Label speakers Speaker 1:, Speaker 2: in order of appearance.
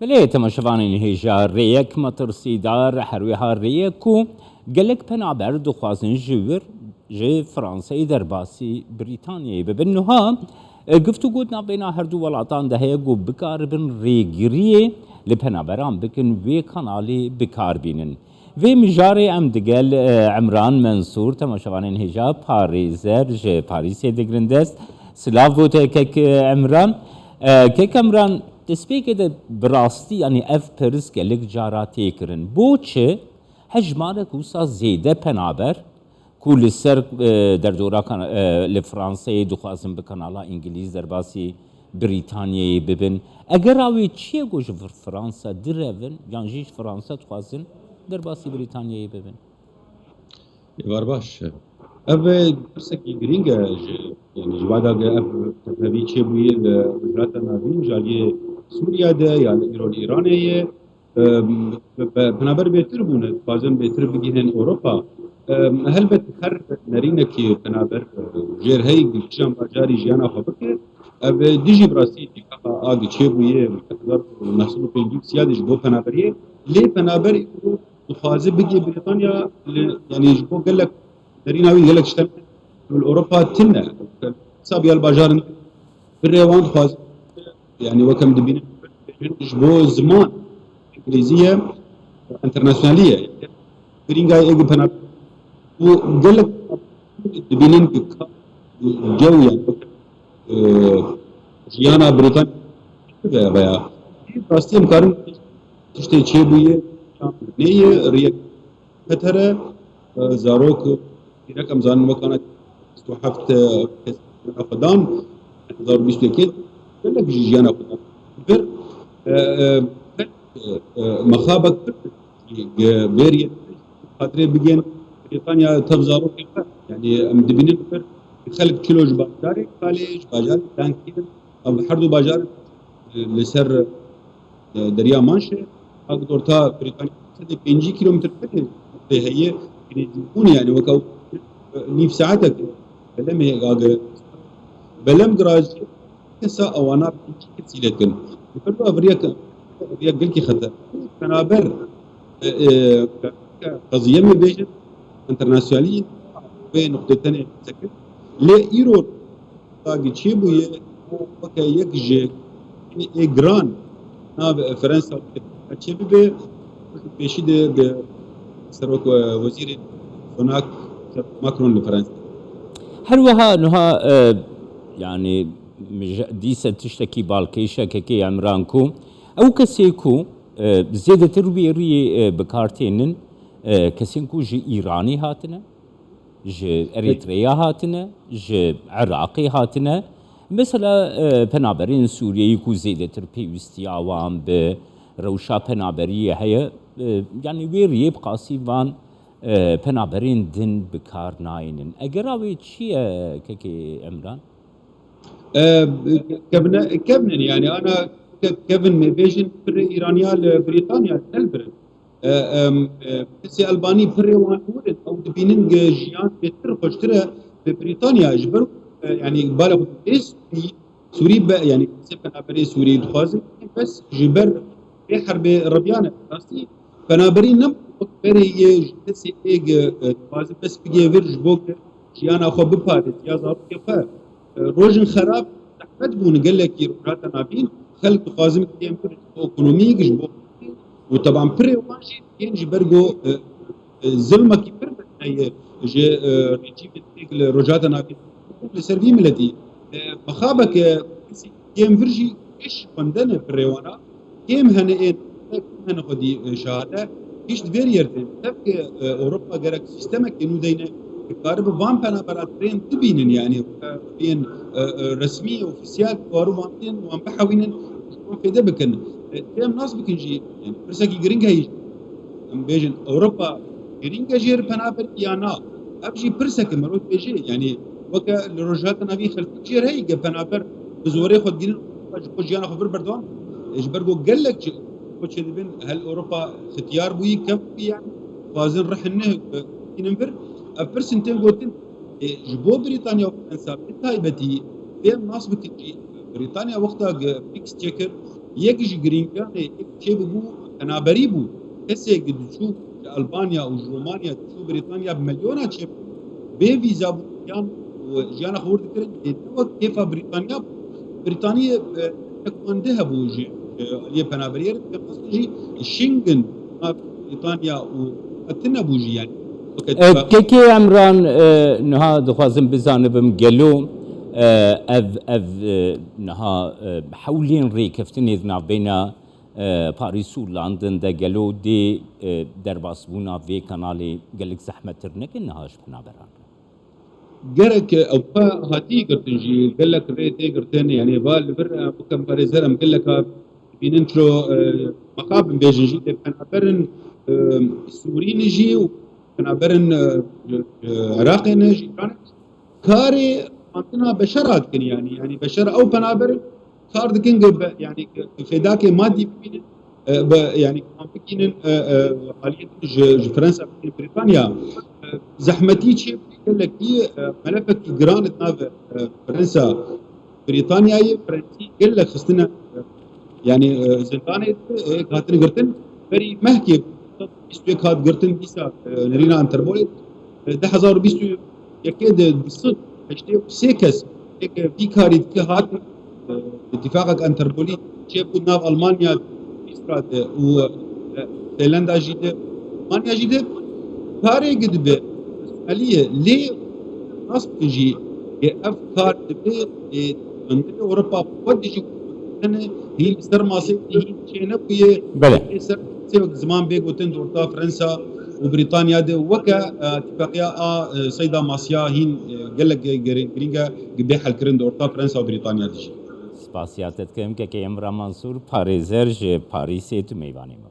Speaker 1: بله تماشاوانین هجار ریک مترسیدار حروی ها ریکو گلک پنابر دخوازن جور جه فرانسه در باسی بریتانیای ببینوها گفتو گود نبینا هر دو ولاتان ده گو بکار بن ریگیریه لپنابران بکن وی کانالی بکار بینن وی مجاری ام دگل عمران منصور تماشاوانین هجاب پاریزر جه پاریسی دگرندست سلاف بوده که عمران که عمران تسبیک ده براستی یعنی اف پرس گلک جاراتی کرن بوچه هجمانه کوسا زیده پنابر کل سر در دورا کن لفرانسه دخوازم بکنالا انگلیز در باسی بریتانیای ببین اگر آوی چیه گوش فرانسه درون یعنی جیش فرانسه دخوازن در باسی بریتانیای ببین
Speaker 2: var baş. Ev dersekî girîng e yani ji vada ge ev tevî çêbûyê li Wezareta Navîn jaliyê Sûriya de ya li Îranê ye penaber bêtir bûne dixwazin bêtir bigihên Ewropa. Helbet her nerînekî penaber jêr hey kişan bajarî jiyana xwe bike ev dijî bi rastî dîka agî çêbûyê 1950 siyadê ji bo penaberiyê lê penaber dixwaze bigê Brîtanya yani ji bo gelek derîna wî gelek ştem Ewropa tune hesabî bajarın bir rêwan dixwaze yani wekem dibînin ji bo ziman İngilîziye internasyonalî ye girînga êgî penaber û gelek dibînin ki cew yani jiyana Brîtanya veya rastî em karin tiştê çêbûyê neye riyek Petere zarok رقم زان وكانت استوحفت أقدام زار بيشتكيت لك جيانا أقدام بر مخابك بيريا خاطري بيجين بريطانيا تبزارو يعني مدبنين بر خلق كيلو جباجاري خالج باجار دانكين أو حردو باجار لسر دريا مانشة أقدر تا بريطانيا 5 كيلومتر هي يعني وكو نيف ساعتك بلم هيغاغ بلم جراج كسا اوانا كتسيلتن فرض افريقيا قلكي خطر كنابر قضيه مي بيجن انترناسيونالي بين نقطتين سكت لي ايرو تاغي تشيبو وكا يكجي اي جران نا فرنسا تشيبو بيشي de سروك وزير هناك ماكرون لفرنسا
Speaker 1: هروها نها يعني ديسة تشتكي بالكيشة كي عمرانكو أو كسيكو زيادة تربيري بكارتينن كسينكو جي إيراني هاتنا جي أريتريا هاتنا جي عراقي هاتنا مثلا بنابرين سوريا يكو زيادة تربي وستياوان بروشا بنابرية هي يعني ويري بقاسي وان پنابرین دن بکار ناینن اگر آوی چیه که عمران؟
Speaker 2: كبنن يعني انا كيفن ميفيجن بر ايرانيا لبريطانيا تلبرن سي الباني بر وان ورد او دبينن جيان بتر خوشتره ببريطانيا جبر يعني بالغ اس سوري يعني سي پنابري سوري دخوازن بس جبر في حرب ربيانه راستي پنابري نم بری جنسی ایگ تازه بس بگی ورج بوک جیانا خو بپارد یا زار که خو روزن خراب تحت بون قال لك روجات نابين خلق خازم كيم پر اقتصادي جبو وطبعا پر واجي ينجي برجو ظلمه كي پر هي جي ريجيم تيك روجات نابين لسربي ملتي مخابك كيم فرجي ايش فندنا بريوانا كيم هن خدي شهاده هیچ دیگری تبک اروپا گرک سیستم که نودینه کارب وام پنا برات ترين تبينن يعني بين رسمي اوفيسيال وارو وامتين وام بحوينن في دبكن تيم ناس بكنجي يعني برسكي جرينج هي ام بيجن اوروبا جرينج جير پنا بر يانا ابجي برسك مروت بيجي يعني وكا لروجات نبي خلف جير هي پنا بر بزوري خد جين خد جانا خبر بردوان اجبرغو قالك وش بين هل أوروبا ختيار بوي كم يعني وازن رحنه ينبر أفرسنتين قلتن جبو بريطانيا وفرنسا بتايبتي بين ناس بتجي بريطانيا وقتها بيكس تشيكر یەکیش گرینگیانێ چێ ببوو پەنابەری بوو کەسێک دچوو ئەلبانیا و ڕۆمانیا دچوو بریتانیا ملیۆنا چێ بێ ڤیزا بوو یان ژیانە خۆر دەکرد دێتەوە کێفا بریتانیا بریتانیە تەکوەندە هەبوو ژێ ئەلیە پەنابەریە قەسەژی شینگن بریتانیا و ئەتنە بوو ژی یانی
Speaker 1: كيكي عمران نها دخوازم بزانبم قالو اف نها حولين ريكفتني ذنا بين باريس و لندن دا قالو دي درباسبونا في كانالي قالك زحمة ترنك انها شبنا بران
Speaker 2: گەرەك ئەوپا هاتی گرتنجی گەلک رێ تێ گرتن یعنی بال بر بکەم پارێزەرم گەلەکە بینن چۆ مەقابم بێژنجی لێ پەنابەرن سووری نژی و پەنابەرن عراقی نژی کارێ مانتنا بەشەر هاتکن yani بەشەر ئەو پەنابەرن کار دکن yani فێداکێ مادی ببینن يعني كان بكينن حاليا فرنسا بريطانيا زحمتي شيء قال لك دي ملفك جرانت ناف فرنسا بريطانيا فرنسي قال لك خصنا يعني زندانه كاتن قرتن بري مهكي بيستو كات قرتن ديسا نرينا انتربول ده 2020 يكاد بالصدق هشتي سيكس في كاري هات اتفاقك انتربولي جابوا ناف المانيا و تايلاندا جيده المانيا جيده كاري قد به عليه ليه ناس تجي افكار تبي من اوروبا ودي انا هي سر ماسي هي شيء نبي
Speaker 1: بله
Speaker 2: سر زمان بيقوتن دورتا فرنسا وبريطانيا ده وكا اتفاقيا سيدا ماسيا هين قال لك جرينجا قبيح الكرن دورتا فرنسا وبريطانيا دي
Speaker 1: سپاسیاتت کم که امرا منصور پارێزەر ji Parîsê tu mêvanê me.